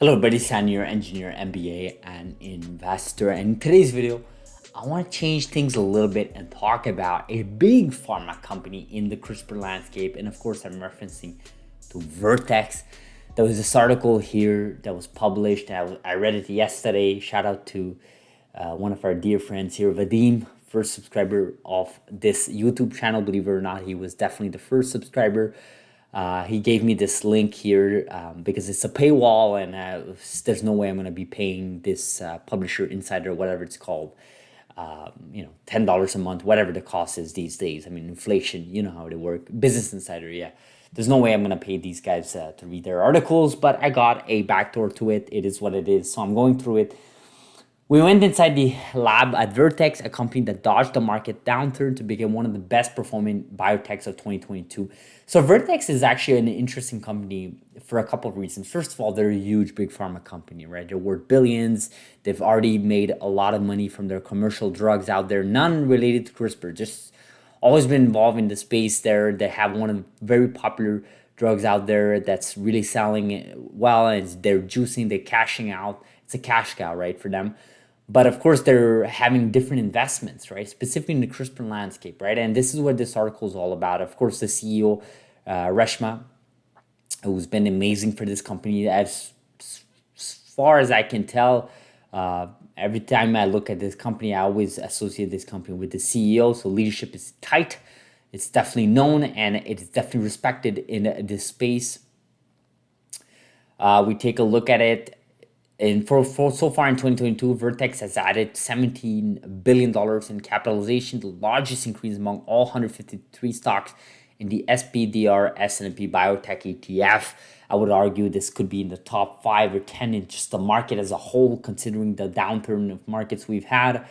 Hello everybody, San your engineer, MBA, and investor. And in today's video, I want to change things a little bit and talk about a big pharma company in the CRISPR landscape. And of course, I'm referencing to Vertex. There was this article here that was published. I read it yesterday. Shout out to one of our dear friends here, Vadim, first subscriber of this YouTube channel. Believe it or not, he was definitely the first subscriber. He gave me this link here because it's a paywall, and there's no way I'm going to be paying this publisher insider, whatever it's called, $10 a month, whatever the cost is these days. I mean, inflation, you know how they work. Business Insider, yeah. There's no way I'm going to pay these guys to read their articles, but I got a backdoor to it. It is what it is. So I'm going through it. We went inside the lab at Vertex, a company that dodged the market downturn to become one of the best performing biotechs of 2022. So Vertex is actually an interesting company for a couple of reasons. First of all, they're a huge big pharma company, right? They're worth billions. They've already made a lot of money from their commercial drugs out there, none related to CRISPR, just always been involved in the space there. They have one of the very popular drugs out there that's really selling well, and they're juicing, they're cashing out. It's a cash cow, right, for them. But of course, they're having different investments, right? Specifically in the CRISPR landscape, right? And this is what this article is all about. Of course, the CEO, Reshma, who's been amazing for this company, as far as I can tell, every time I look at this company, I always associate this company with the CEO. So leadership is tight. It's definitely known, and it's definitely respected in this space. We take a look at it. And for so far in 2022, Vertex has added $17 billion in capitalization, the largest increase among all 153 stocks in the SPDR S&P Biotech ETF. I would argue this could be in the top 5 or 10 in just the market as a whole, considering the downturn of markets we've had.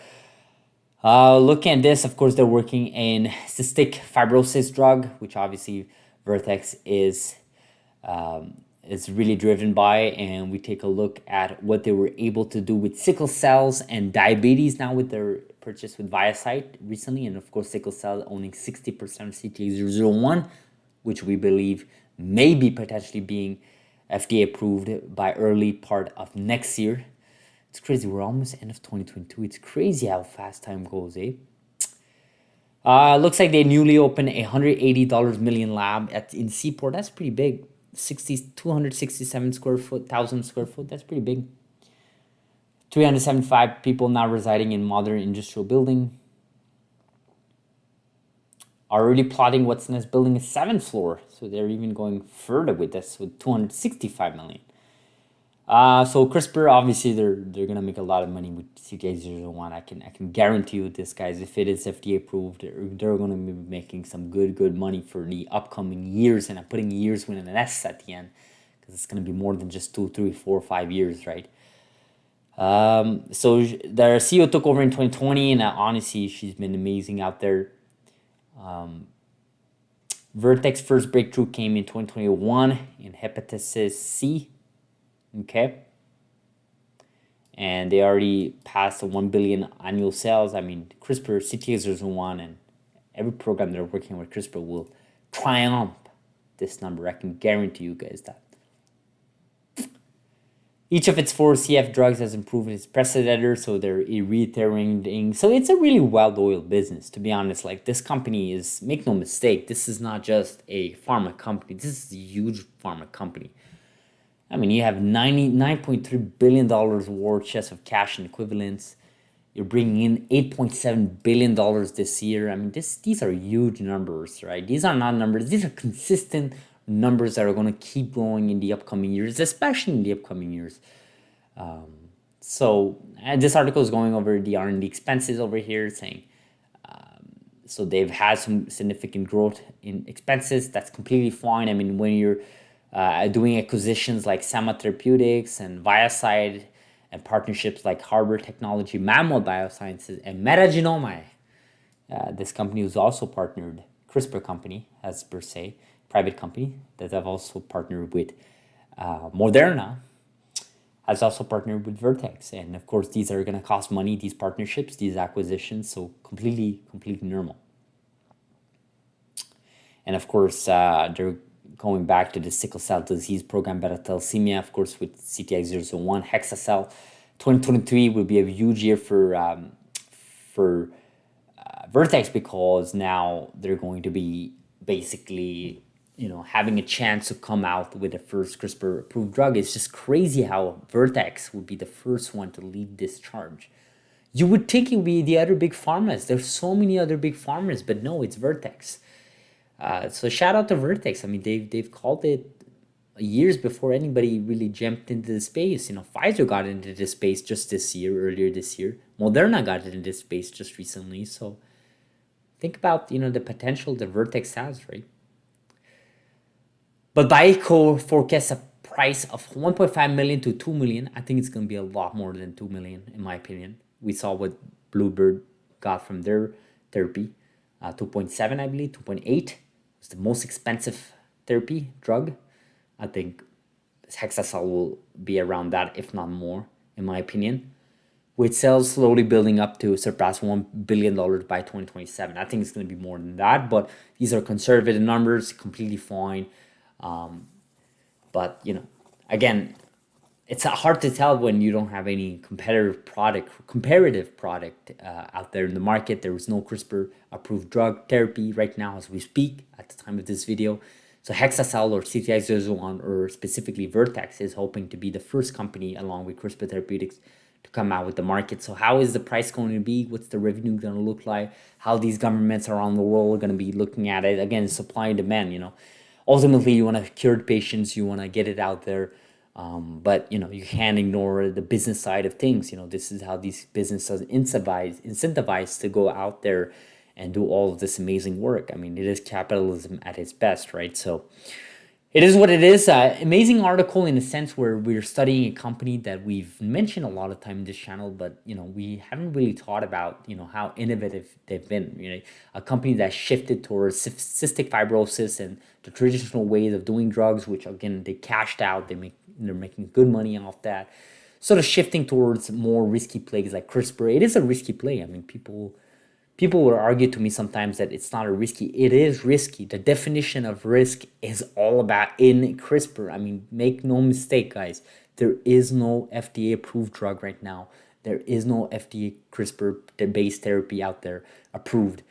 Looking at this, of course, they're working in cystic fibrosis drug, which obviously Vertex is really driven by, and we take a look at what they were able to do with sickle cells and diabetes now with their purchase with ViaCyte recently, and of course sickle cell owning 60% of CTA001, which we believe may be potentially being FDA approved by early part of next year. It's crazy, we're almost end of 2022. It's crazy how fast time goes, eh? Looks like they newly opened a $180 million lab in Seaport. That's pretty big. 267 square foot, 1,000 square foot. That's pretty big. 375 people now residing in modern industrial building. Already plotting what's next, building a 7th floor. So they're even going further with this with 265 million. So CRISPR, obviously, they're gonna make a lot of money with CTA001. I can guarantee you this, guys. If it is FDA approved, they're gonna be making some good money for the upcoming years, and I'm putting years with an S at the end because it's gonna be more than just 2, 3, 4, 5 years, right? So their CEO took over in 2020, and honestly, she's been amazing out there. Vertex first breakthrough came in 2021 in hepatitis C. Okay, and they already passed the 1 billion annual sales. I mean, CRISPR, CTA001, and every program they're working with CRISPR will triumph this number. I can guarantee you guys that. Each of its 4 CF drugs has improved its precedent, so they're reiterating. So it's a really well-oiled business, to be honest. Like, this company is, make no mistake, this is not just a pharma company. This is a huge pharma company. I mean, you have $99.3 billion war chest of cash and equivalents. You're bringing in $8.7 billion this year. I mean, these are huge numbers, right? These are not numbers. These are consistent numbers that are going to keep growing in the upcoming years, especially in the upcoming years. So this article is going over the R&D expenses over here, saying, so they've had some significant growth in expenses. That's completely fine. I mean, when you're doing acquisitions like Sama Therapeutics and ViaCyte and partnerships like Harbor Technology, Mammoth Biosciences, and Metagenome. This company was also partnered, CRISPR company, as per se, private company that have also partnered with Moderna, has also partnered with Vertex. And of course, these are going to cost money, these partnerships, these acquisitions, so completely normal. And of course, they're going back to the sickle cell disease program, beta thalassemia, of course, with CTX001, hexacell. 2023 will be a huge year for Vertex, because now they're going to be basically, having a chance to come out with the first CRISPR approved drug. It's just crazy how Vertex would be the first one to lead this charge. You would think it would be the other big pharmas. There's so many other big pharmas, but no, it's Vertex. So shout out to Vertex. I mean, they've called it years before anybody really jumped into the space. Pfizer got into this space just this year, earlier this year. Moderna got into this space just recently. So think about, the potential that Vertex has, right? But Bioco forecasts a price of 1.5 million to 2 million. I think it's going to be a lot more than 2 million, in my opinion. We saw what Bluebird got from their therapy. 2.7, I believe, 2.8. It's the most expensive therapy drug. I think hexacell will be around that, if not more, in my opinion, with sales slowly building up to surpass $1 billion by 2027. I think it's going to be more than that, but these are conservative numbers, completely fine. But, again, it's hard to tell when you don't have any comparative product out there in the market. There is no CRISPR approved drug therapy right now as we speak at the time of this video. So hexacell or CTX001, or specifically Vertex, is hoping to be the first company along with CRISPR Therapeutics to come out with the market. So how is the price going to be? What's the revenue going to look like? How these governments around the world are going to be looking at it? Again, supply and demand, Ultimately, you want to cure patients, you want to get it out there. But you can't ignore the business side of things. This is how these businesses incentivize to go out there and do all of this amazing work. I mean, it is capitalism at its best, right? So it is what it is. Amazing article in a sense where we're studying a company that we've mentioned a lot of time in this channel, but we haven't really thought about how innovative they've been. A company that shifted towards cystic fibrosis and the traditional ways of doing drugs, which again they cashed out. They're making good money off that. Sort of shifting towards more risky plays like CRISPR. It is a risky play. I mean, people will argue to me sometimes that it's not a risky. It is risky. The definition of risk is all about in CRISPR. I mean, make no mistake, guys. There is no FDA approved drug right now. There is no FDA CRISPR-based therapy out there approved.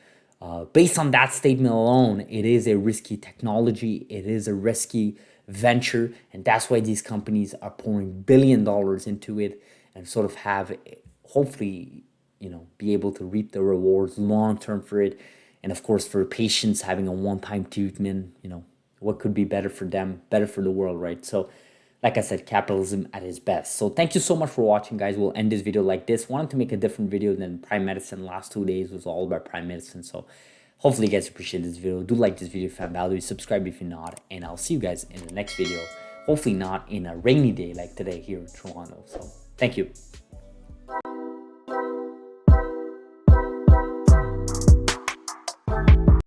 Based on that statement alone, it is a risky technology. It is a risky venture. And that's why these companies are pouring $1 billion into it and sort of have, hopefully, be able to reap the rewards long term for it. And of course, for patients having a one-time treatment, what could be better for them, better for the world, right? So like I said, capitalism at its best. So thank you so much for watching, guys. We'll end this video like this. Wanted to make a different video than Prime Medicine. Last 2 days was all about Prime Medicine. So hopefully you guys appreciate this video. Do like this video if you found value. Subscribe if you're not. And I'll see you guys in the next video. Hopefully not in a rainy day like today here in Toronto. So thank you.